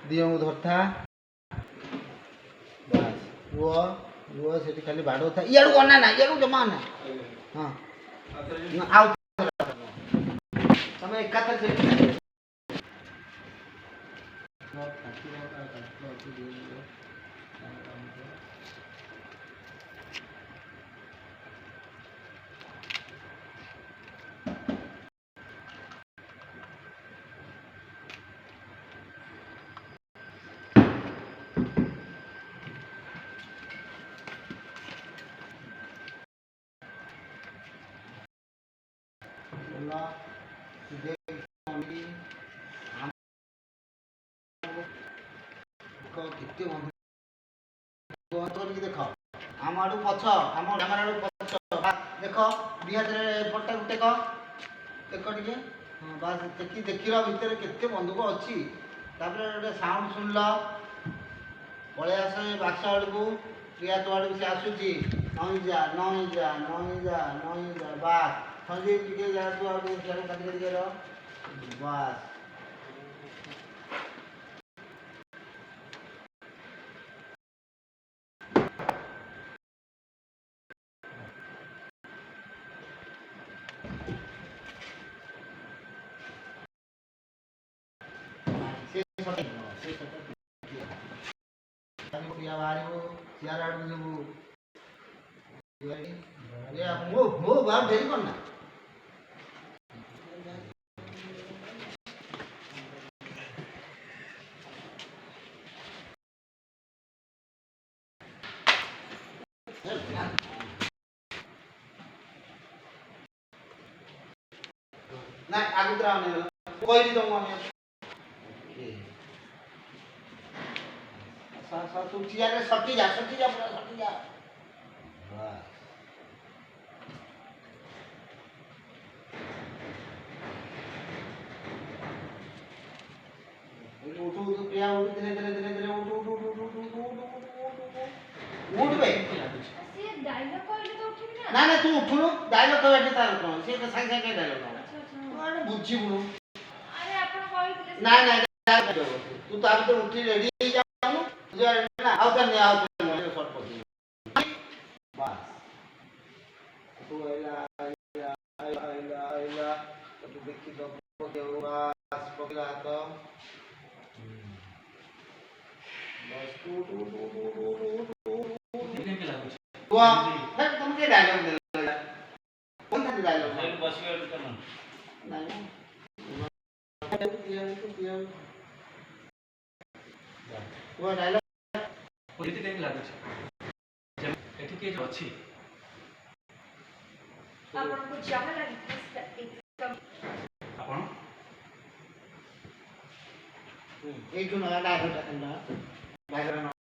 दियों धरता बस रुह रुह से खाली बाड़ था इाड़ू अना ना इाड़ू जमा ना हाँ आउ तुम एकाथर से देख आम आड़ पछ आम आड़ पछ देख दी हाथ एपटा टेक टेक टे हाँ बास देखी देखिला भितर केते बंदूक अच्छी गोटे साउंड शुणल पलि आस बाक्स आड़ को प्रिया तो आड़ से आसूची नई जा नई जा नई जा नई जा बास संजीव टे जा तू आड़ काटिक बास चेयर आड़ सब मो बाहर डेरी करना ना आगुतरा कोई तुम तू चेयर सटी जा पूरा सटी जा उठ उठ प्रिया उठ धीरे धीरे धीरे धीरे उठ उठ उठ उठ उठ उठ बे से डायलॉग कहले तो उठिबी ना ना तू उठनु डायलॉग कहबे तार कोन से तो संग संग डायलॉग अच्छा अच्छा अरे बुझिबुनु अरे आपण कहितले ना ना तू तो आब तो उठी रेडी हो जाऊ जो ना आउ कर ने आउ शॉट पड़ बस तू आइला आइला तू देखी तो बस पकड़ा तो बस तू देखने के लागू वाह फिर तुम के डायलॉग दे कौन सा डायलॉग है बस ये करना नहीं वो डायलॉग पोलिटी टाइम लागू जब एठी के जो अछि आपण को जहाँ लगी एकदम आपण एक जो नया डायलॉग